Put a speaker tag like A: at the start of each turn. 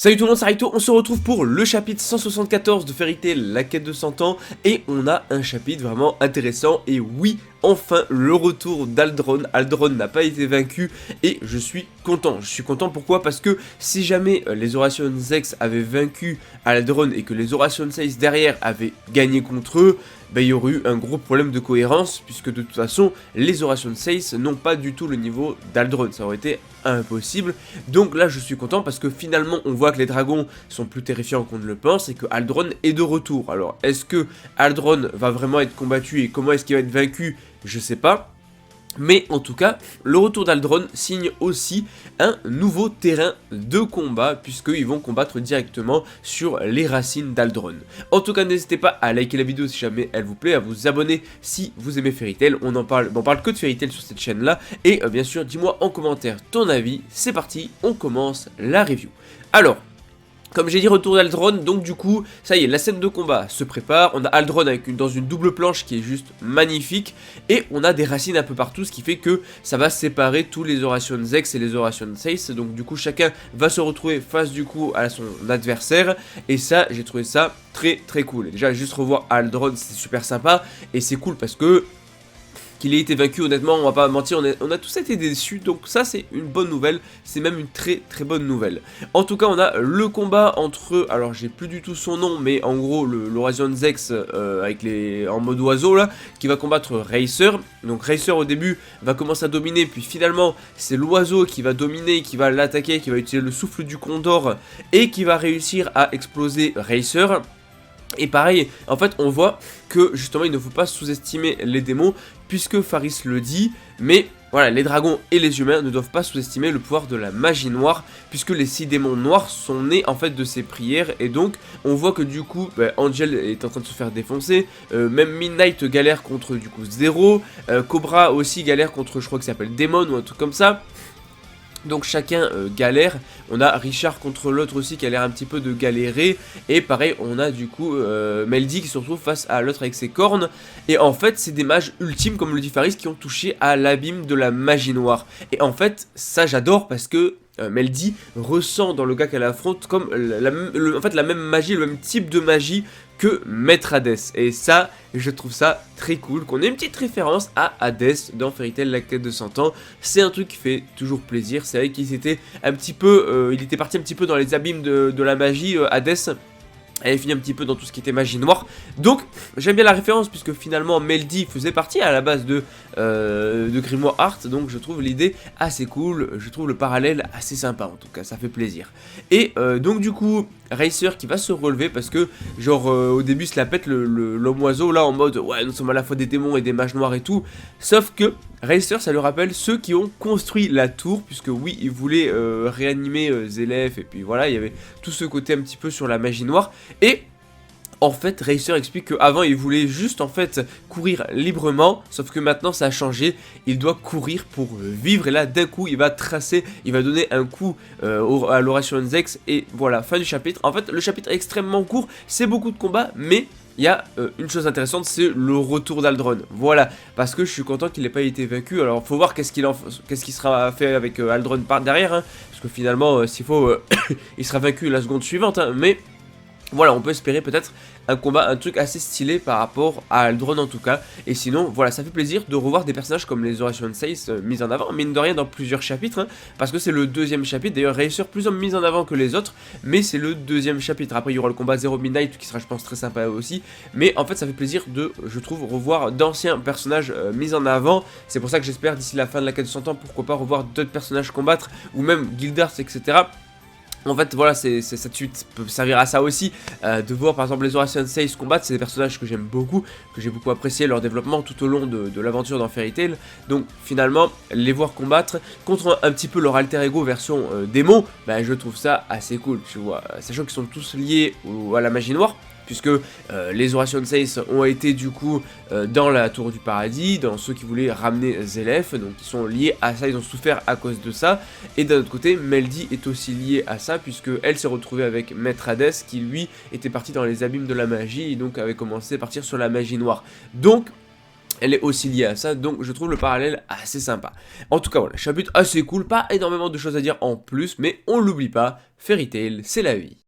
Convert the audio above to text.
A: Salut tout le monde, c'est Raito, on se retrouve pour le chapitre 174 de Fairy Tail, la quête de 100 ans, et on a un chapitre vraiment intéressant, et oui, enfin le retour d'Aldron. Aldron n'a pas été vaincu, et je suis content. Pourquoi? Parce que si jamais les Oration X avaient vaincu Aldron, et que les Oration 6 derrière avaient gagné contre eux, il y aurait eu un gros problème de cohérence, puisque de toute façon, les Oration 6 n'ont pas du tout le niveau d'Aldron, ça aurait été impossible. Donc là je suis content parce que finalement on voit que les dragons sont plus terrifiants qu'on ne le pense et que Aldron est de retour. Alors est-ce que Aldron va vraiment être combattu et comment est-ce qu'il va être vaincu? Je sais pas. Mais en tout cas, le retour d'Aldron signe aussi un nouveau terrain de combat puisqu'ils vont combattre directement sur les racines d'Aldron. En tout cas, n'hésitez pas à liker la vidéo si jamais elle vous plaît, à vous abonner si vous aimez Fairy Tail. On parle que de Fairy Tail sur cette chaîne là. Et bien sûr, dis-moi en commentaire ton avis. C'est parti, on commence la review. Alors, comme j'ai dit, retour d'Aldron, donc du coup, ça y est, la scène de combat se prépare, on a Aldron dans une double planche qui est juste magnifique, et on a des racines un peu partout, ce qui fait que ça va séparer tous les Oration X et les Oration 6, donc du coup, chacun va se retrouver face du coup à son adversaire, et ça, j'ai trouvé ça très très cool. Et déjà, juste revoir Aldron, c'est super sympa, et c'est cool parce que qu'il ait été vaincu, honnêtement, on va pas mentir, on a tous été déçus, donc ça c'est une bonne nouvelle, c'est même une très très bonne nouvelle. En tout cas, on a le combat entre, alors j'ai plus du tout son nom, mais en gros, l'Oration X en mode oiseau là, qui va combattre Racer. Donc Racer au début va commencer à dominer, puis finalement c'est l'oiseau qui va dominer, qui va l'attaquer, qui va utiliser le souffle du Condor, et qui va réussir à exploser Racer. Et pareil, en fait on voit que justement il ne faut pas sous-estimer les démons, puisque Faris le dit, mais voilà, les dragons et les humains ne doivent pas sous-estimer le pouvoir de la magie noire, puisque les 6 démons noirs sont nés en fait de ces prières, et donc on voit que du coup, Angel est en train de se faire défoncer, même Midnight galère contre du coup Zero, Cobra aussi galère contre, je crois que ça s'appelle Demon ou un truc comme ça. Donc chacun galère, on a Richard contre l'autre aussi qui a l'air un petit peu de galérer, et pareil on a du coup Meldy qui se retrouve face à l'autre avec ses cornes, et en fait c'est des mages ultimes comme le dit Faris qui ont touché à l'abîme de la magie noire, et en fait ça j'adore parce que Meldy ressent dans le gars qu'elle affronte comme en fait la même magie, le même type de magie que Maître Hades, et ça je trouve ça très cool qu'on ait une petite référence à Hades dans Fairy Tail la quête de 100 ans. C'est un truc qui fait toujours plaisir. C'est vrai qu'il était un petit peu il était parti un petit peu dans les abîmes de la magie, Hades. Elle est finie un petit peu dans tout ce qui était magie noire. Donc j'aime bien la référence puisque finalement Meldy faisait partie à la base de Grimoire Art. Donc je trouve l'idée assez cool. Je trouve le parallèle assez sympa en tout cas. Ça fait plaisir. Et donc du coup Racer qui va se relever parce que genre au début il se la pète l'homme oiseau là en mode ouais nous sommes à la fois des démons et des mages noirs et tout. Sauf que Racer ça lui rappelle ceux qui ont construit la tour, puisque oui ils voulaient réanimer Zélef, et puis voilà il y avait tout ce côté un petit peu sur la magie noire. Et en fait Racer explique qu'avant il voulait juste en fait courir librement, sauf que maintenant ça a changé, il doit courir pour vivre, et là d'un coup il va tracer, il va donner un coup à l'Oration X, et voilà, fin du chapitre. En fait le chapitre est extrêmement court, c'est beaucoup de combats, mais il y a une chose intéressante, c'est le retour d'Aldron. Voilà, parce que je suis content qu'il n'ait pas été vaincu. Alors faut voir qu'est-ce qui sera fait avec Aldron par derrière, hein, parce que finalement s'il faut il sera vaincu la seconde suivante, hein, mais voilà, on peut espérer peut-être un combat, un truc assez stylé par rapport à Aldron en tout cas. Et sinon, voilà, ça fait plaisir de revoir des personnages comme les Oration 6 mis en avant, mine de rien dans plusieurs chapitres, hein, parce que c'est le deuxième chapitre. D'ailleurs, Racer plus mis en avant que les autres, mais c'est le deuxième chapitre. Après, il y aura le combat Zero Midnight qui sera, je pense, très sympa aussi. Mais en fait, ça fait plaisir de, je trouve, revoir d'anciens personnages mis en avant. C'est pour ça que j'espère d'ici la fin de la quête de 100 ans, pourquoi pas revoir d'autres personnages combattre, ou même Guildars, etc. En fait voilà, ça peut servir à ça aussi, de voir par exemple les Oration 6 combattre. C'est des personnages que j'aime beaucoup, que j'ai beaucoup apprécié leur développement tout au long de l'aventure dans Fairy Tail. Donc finalement, les voir combattre contre un petit peu leur alter ego version démon, je trouve ça assez cool, tu vois. Sachant qu'ils sont tous liés à la magie noire, puisque les Oration 6 ont été du coup dans la tour du paradis, dans ceux qui voulaient ramener Zélef, donc ils sont liés à ça, ils ont souffert à cause de ça. Et d'un autre côté, Meldy est aussi liée à ça, puisque elle s'est retrouvée avec Maître Hades, qui lui était parti dans les abîmes de la magie, et donc avait commencé à partir sur la magie noire. Donc elle est aussi liée à ça, donc je trouve le parallèle assez sympa. En tout cas voilà, chapitre assez cool, pas énormément de choses à dire en plus, mais on l'oublie pas, Fairy Tail, c'est la vie.